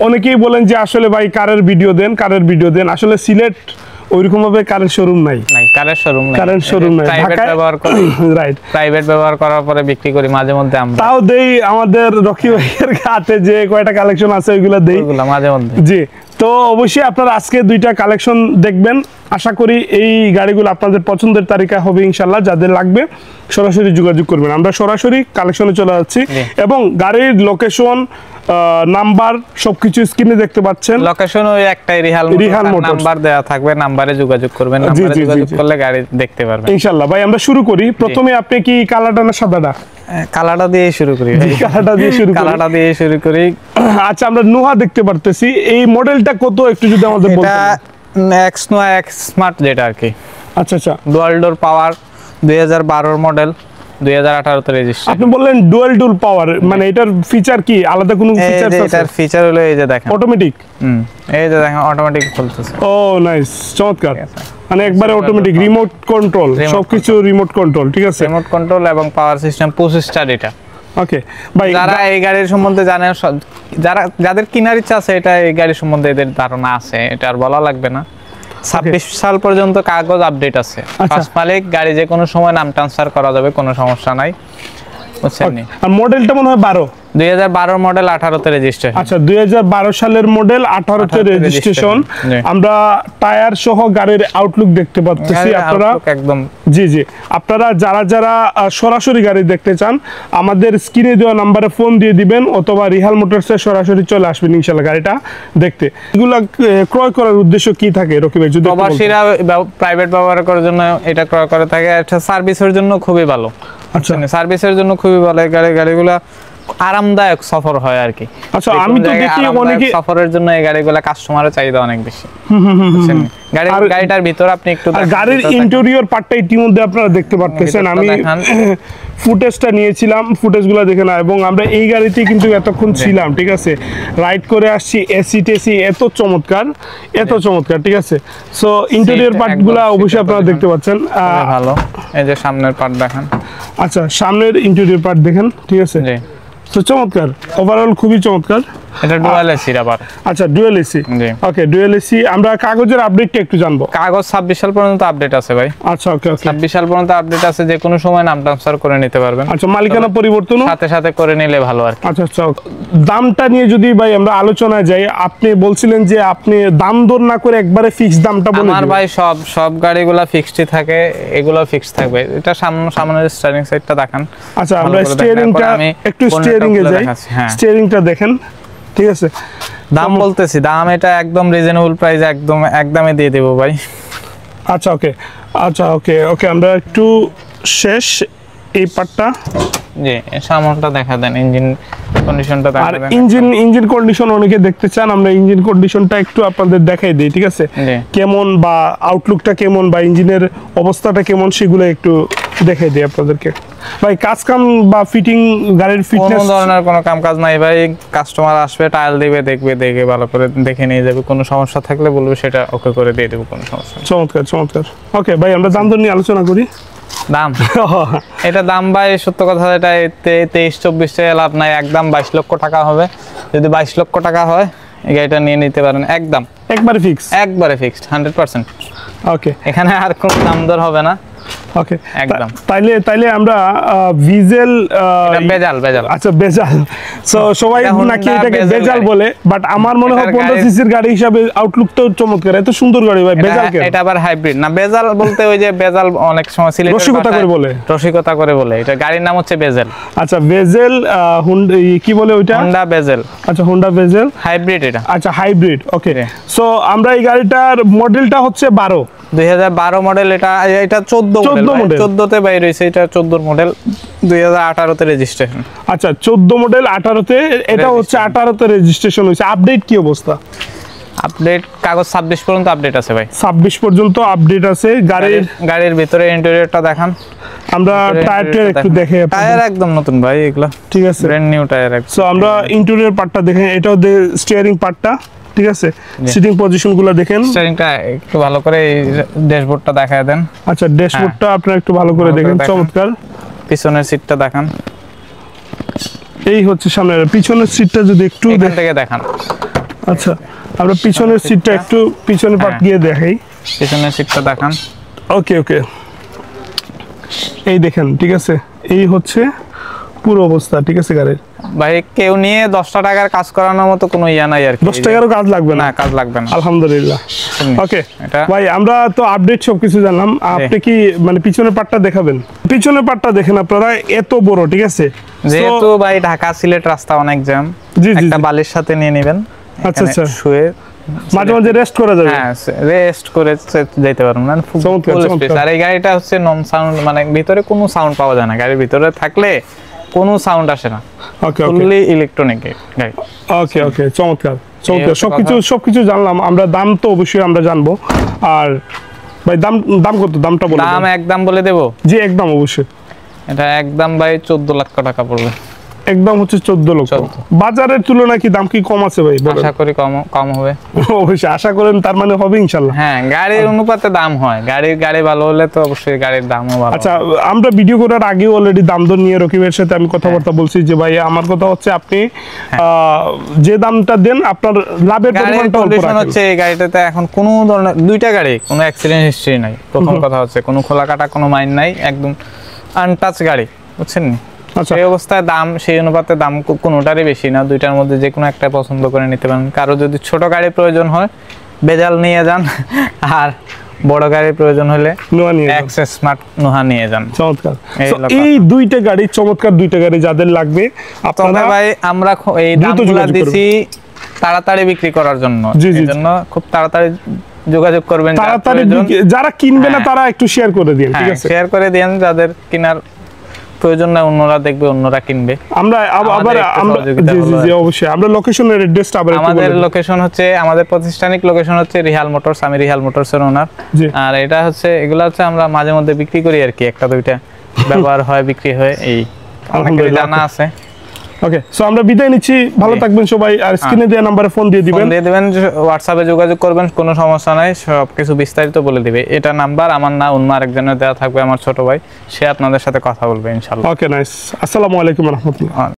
অনেকেই বলেন যে আসলে ভাই কারের ভিডিও দেন, আসলে সিলেট ওইরকম ভাবে কারের শোরুম নাই, কারের শোরুম নাই, প্রাইভেট ব্যবহার করি, রাইট, প্রাইভেট ব্যবহার করার পরে বিক্রি করি মাঝে মধ্যে আমরা, তাও দেই আমাদের রকি ভাইয়ের হাতে যে কয়টা কালেকশন আছে ওইগুলা দেই মাঝে মধ্যে। জি, তো অবশ্যই আপনারা আজকে দুইটা কালেকশন দেখবেন, আশা করি এই গাড়িগুলো আপনাদের পছন্দের তালিকা হবে ইনশাল্লাহ। যাদের লাগবে সরাসরি যোগাযোগ করবেন, আমরা সরাসরি কালেকশনে চলে যাচ্ছি এবং গাড়ির লোকেশন নাম্বার সবকিছু স্ক্রিনে দেখতে পাচ্ছেন। লোকেশন ওই একটাই, রিহাল মোটরস নাম্বার দেয়া থাকবে, নাম্বারে যোগাযোগ করবেন, নাম্বারে যোগাযোগ করলে গাড়ি দেখতে পারবেন ইনশাআল্লাহ। ভাই আমরা শুরু করি, প্রথমে আপনি কি কালারটা না সাদাটা? কালারটা দিয়ে শুরু করি, কালারটা দিয়ে শুরু করি। আচ্ছা, আমরা নোহা দেখতে পারতেছি, এই মডেলটা কত একটু যদি আমাদের বলতেন? এটা এক্স নোহা এক্স স্মার্ট যেটা আর কি। আচ্ছা আচ্ছা, ডুয়াল ডোর পাওয়ার 2012 মডেল, 2018 তে রেজিস্ট্রেশন। আপনি বললেন ডুয়াল ডোর পাওয়ার, মানে এটার ফিচার কি, আলাদা কোনো ফিচার আছে? এটার ফিচার হলো এই যে দেখেন অটোমেটিক, এই যে দেখেন অটোমেটিক চলতেছে। ও নাইস, চমৎকার, মানে একবারে অটোমেটিক, রিমোট কন্ট্রোল, সবকিছু রিমোট কন্ট্রোল, ঠিক আছে, রিমোট কন্ট্রোল এবং পাওয়ার সিস্টেম 25 স্টার এটা। ওকে ভাই, যারা এই গাড়ির সম্বন্ধে জানে, যাদের কেনার ইচ্ছা আছে, এটা এই গাড়ির সম্বন্ধে এদের ধারণা আছে, এটা আর বলা লাগবে না। 26 সাল পর্যন্ত কাগজ আপডেট আছে, ফার্স্ট মালিক, গাড়ি যে কোনো সময় নাম ট্রান্সফার করা যাবে, কোনো সমস্যা নাই, বুঝছেন? আর মডেলটা মনে হয় 2012 মডেল, 18 তে রেজিস্ট্রেশন। আচ্ছা, 2012 সালের মডেল, 18 তে রেজিস্ট্রেশন। আমরা টায়ার সহ গাড়ির আউটলুক দেখতে পাচ্ছি আপনারা একদম। জি জি, আপনারা যারা সরাসরি গাড়ি দেখতে চান আমাদের স্ক্রিনে দেওয়া নম্বরে ফোন দিয়ে দিবেন, অথবা রিহাল মোটরসে সরাসরি চলে আসবেন ইনশাআল্লাহ গাড়িটা দেখতে। এগুলা ক্রয় করার উদ্দেশ্য কি থাকে রকি ভাই? যদি প্রবাসীরা প্রাইভেট ব্যবহার করার জন্য এটা ক্রয় করে থাকে, এটা সার্ভিসের জন্য খুবই ভালো। আচ্ছা, সার্ভিসের জন্য খুবই ভালো, গাড়িগুলা আরামদায়ক সফর হয় আর কি। আচ্ছা, আমি তো দেখি অনেকে সফরের জন্য এই গাড়িগুলা কাস্টমারের চাহিদা অনেক বেশি। গাড়িটার ভিতর আপনি একটু গাড়ির ইন্টেরিয়র পার্টটা ইতিমধ্যে আপনারা দেখতে পাচ্ছেন, আমি ফুটেজটা নিয়েছিলাম, ফুটেজগুলো দেখে না, এবং আমরা এই গাড়িতে কিন্তু এতক্ষণ ছিলাম, ঠিক আছে, রাইড করে আসছি, এসি টেসি এত চমৎকার, ঠিক আছে। সো ইন্টেরিয়র পার্টগুলো অবশ্যই আপনারা দেখতে পাচ্ছেন, ভালো। এই যে সামনের পার্ট দেখেন। আচ্ছা, সামনের ইন্টেরিয়র পার্ট দেখেন, ঠিক আছে, তো চমৎকার, ওভারঅল খুবই চমৎকার। এটা ডুয়াল এসি আবার। আচ্ছা, ডুয়াল এসি, ওকে, ডুয়াল এসি। আমরা কাগজের আপডেটটা একটু জানবো। কাগজ 26 সাল পর্যন্ত আপডেট আছে ভাই। আচ্ছা, ওকে, 26 সাল পর্যন্ত আপডেট আছে, যে কোনো সময় নাম ট্রান্সফার করে নিতে পারবেন। আচ্ছা, মালিকানা পরিবর্তন সাথে করে নিলে ভালো আর কি। আচ্ছা আচ্ছা, দামটা নিয়ে যদি ভাই আমরা আলোচনায় যাই, আপনি বলছিলেন যে আপনি দাম দর না করে একবারে ফিক্স দামটা বলে দিবেন। আমার ভাই সব গাড়িগুলা ফিক্সডই থাকে, এগুলো ফিক্স থাকবে। এটা সামনের স্টিয়ারিং সাইডটা দেখান। আচ্ছা, আমরা স্টিয়ারিংটা একটু স্টিয়ারিং এ যাই, স্টিয়ারিংটা দেখেন, ঠিক আছে। দাম বলতেছি, দাম এটা একদম রিজনেবল প্রাইস, একদমই দিয়ে দেব ভাই। আচ্ছা, ওকে, আমরা একটু শেষ এই পার্টটা, জি, সামনটা দেখা দেন, ইঞ্জিন কন্ডিশনটা দেখা দেন। আর ইঞ্জিন কন্ডিশন অনেকে দেখতে চান, আমরা ইঞ্জিন কন্ডিশনটা একটু আপনাদের দেখাই দেই, ঠিক আছে, কেমন বা আউটলুকটা কেমন বা ইঞ্জিনের অবস্থাটা কেমন সেগুলো একটু দেখাই দিই আপনাদেরকে। ভাই, কাজ কাম বা ফিটিং, গাড়ির ফিটনেস, কোনো ধরনের কোনো কাজ নাই ভাই। কাস্টমার আসবে, টায়ার দিবে, দেখে ভালো করে দেখে নিয়ে যাবে, কোনো সমস্যা থাকলে বলবে, সেটা ওকে করে দিয়ে দেব, কোনো সমস্যা নেই। চমৎকার। ওকে ভাই, আমরা দাম দর নিয়ে আলোচনা করি। দাম এটা দাম ভাই, সত্য কথা, এটা 23-24 লাভ নাই, একদম 22 লক্ষ টাকা হবে। যদি 22 লক্ষ টাকা হয়, এই গাড়িটা নিয়ে নিতে পারেন, একবারে ফিক্সড 100%। ওকে, এখানে আর কোনো দাম দর হবে না। ওকে, একদম। তাইলে আমরা ভিজেল, বেজাল। আচ্ছা, বেজাল, সো সবাই নাকি এটাকে বেজাল বলে, বাট আমার মনে হয় 15 সিসির গাড়ি হিসাবে আউটলুকটাও চমৎকার, এত সুন্দর গাড়ি ভাই। বেজাল কেন? এটা আবার হাইব্রিড না, বেজাল বলতে ওই যে বেজাল অনেক সময় সিলেটের রসিকতা করে বলে, এটা গাড়ির নাম হচ্ছে বেজেল। আচ্ছা, বেজেল, কি বলে ওইটা? হোন্ডা বেজেল। আচ্ছা, হোন্ডা বেজেল হাইব্রিড এটা। আচ্ছা, হাইব্রিড, ওকে। সো আমরা এই গাড়িটার মডেলটা হচ্ছে 2012 মডেল, এটা 14 তে বাইরে হইছে, এটা 14 মডেল, 2018 তে রেজিস্ট্রেশন। আচ্ছা, 14 মডেল, 18 তে, এটা হচ্ছে 18 তে রেজিস্ট্রেশন হইছে। আপডেট কি অবস্থা? আপডেট কাগজ 26 পর্যন্ত আপডেট আছে ভাই, 26 পর্যন্ত আপডেট আছে। গাড়ির ভিতরে ইন্টেরিয়রটা দেখান, আমরা টায়ারটা একটু দেখে। টায়ার একদম নতুন ভাই, এগুলা ঠিক আছে, ব্র্যান্ড নিউ টায়ার। সো আমরা ইন্টেরিয়র পার্টটা দেখেন, এটাও স্টিয়ারিং পার্টটা, ঠিক আছে, সিটিং পজিশনগুলো দেখেন। স্টিয়ারিংটা একটু ভালো করে, ড্যাশবোর্ডটা দেখায় দেন। আচ্ছা, ড্যাশবোর্ডটা আপনারা একটু ভালো করে দেখেন, চমৎকার। পিছনের সিটটা দেখান, এই হচ্ছে সামনের, পিছনের সিটটা যদি একটু এখান থেকে দেখান। আচ্ছা, আমরা পিছনের সিটটা একটু পিছনের পাট গিয়ে দেখাই। পিছনের সিটটা দেখান। ওকে ওকে, এই দেখেন, ঠিক আছে, এই হচ্ছে পুরো অবস্থা, ঠিক আছে গাড়ির। ভাই কেউ নিয়ে 10টা টাকার কাজ করানোর মতো কোনো ইয়া নাই আর কি। 10 টাকারও কাজ লাগবে না? না, কাজ লাগবে না, আলহামদুলিল্লাহ। ওকে এটা ভাই, আমরা তো আপডেট সবকিছু জানলাম, আপনি কি মানে পিছনের পাটটা দেখাবেন? পিছনের পাটটা দেখেন আপনারা, এত বড়, ঠিক আছে। যেহেতু ভাই ঢাকা সিলেট রাস্তা অনেক জ্যাম, জি জি একটা বালির সাথে নিয়ে নেবেন। আচ্ছা আচ্ছা, শুয়ে মাঝে মাঝে রেস্ট করা যাবে। হ্যাঁ, রেস্ট করে যেতে পারবেন। মানে ফুল স্পেস। আর এই গাড়িটা হচ্ছে নন সাউন্ড, মানে ভিতরে কোনো সাউন্ড পাওয়া যায় না। গাড়ির ভিতরে থাকলে কোনো সাউন্ড আসে না। ওকে ওকে, ফুললি ইলেকট্রনিক গাড়ি। ওকে ওকে, চমৎকার চমৎকার, সবকিছু জানলাম আমরা। দাম তো অবশ্যই আমরা জানবো। আর ভাই দাম কত? দামটা বলে দাম একদম বলে দেবো? জি একদম, অবশ্যই। এটা একদম ভাই 14 লক্ষ টাকা পড়বে। একদম হচ্ছে 14 লক্ষ। বাজারের তুলনায় কি দাম কি কম আছে ভাই? আশা করি কম হবে। অবশ্যই আশা করেন, তার মানে হবে ইনশাআল্লাহ। হ্যাঁ, গাড়ির অনুপাতে দাম হয়। গাড়ি ভালো হলে তো অবশ্যই গাড়ির দামও ভালো। আচ্ছা, আমরা ভিডিও করার আগেও অলরেডি দাম দর নিয়ে রকিবের সাথে আমি কথাবার্তা বলছি যে ভাই, আমার কথা হচ্ছে আপনি যে দামটা দেন, আপনার লাভের পরিমাণটা অল্প রাখেন। হচ্ছে এই গাড়িটাতে এখন কোনো ধরনের, দুইটা গাড়ি কোনো অ্যাক্সিডেন্ট হিস্ট্রি নাই। প্রথম কথা হচ্ছে কোনো খোলা কাটা কোনো মাইন নাই, একদম আনটাচ গাড়ি, বুঝছেন? আচ্ছা, সেই অবস্থায় দাম, সেই অনুপাতে দাম কোনোটারই বেশি না। দুইটার মধ্যে যে কোনো একটা পছন্দ করে নিতে পারেন। কারো যদি ছোট গাড়ির প্রয়োজন হয় বেজাল নিয়ে যান, আর বড় গাড়ির প্রয়োজন হলে অ্যাক্সেস স্মার্ট নোহা নিয়ে যান। চমৎকার। এই দুইটা গাড়ি, চমৎকার দুইটা গাড়ি যাদের লাগবে আপনারা, ভাই আমরা এই দামগুলো দিছি তাড়াতাড়ি বিক্রি করার জন্য। এজন্য খুব তাড়াতাড়ি যোগাযোগ করবেন। তাড়াতাড়ি যারা কিনবে না তারা একটু শেয়ার করে দিন, ঠিক আছে? শেয়ার করে দেন, যাদের কেনার প্রয়োজন না অন্যরা দেখবে, অন্যরা কিনবে। আমরা আবার জি অবশ্যই আমরা লোকেশনের অ্যাড্রেসটা আবার একটু বলে আমাদের লোকেশন হচ্ছে, আমাদের প্রতিষ্ঠানিক লোকেশন হচ্ছে রিহাল মোটরস। আমি রিহাল মোটরসের ওনার। আর এটা হচ্ছে, এগুলো হচ্ছে আমরা মাঝে মধ্যে বিক্রি করি আর কি, একটা দুইটা ব্যবহার হয়, বিক্রি হয়, এই আলহামদুলিল্লাহ জানা আছে। ওকে, সো আমরা বিদায় নিচ্ছি। ভালো থাকবেন সবাই। আর স্ক্রিনে দেওয়া নম্বরে ফোন দিয়ে দিবেন, হোয়াটসঅ্যাপে যোগাযোগ করবেন, কোনো সমস্যা নাই, সবকিছু বিস্তারিত বলে দিবে। এটা নাম্বার আমার না, অন্য আরেকজনের দেওয়া থাকবে, আমার ছোট ভাই, সে আপনাদের সাথে কথা বলবে ইনশাআল্লাহ। ওকে, নাইস। আসসালামু আলাইকুম ওয়া রাহমাতুল্লাহ।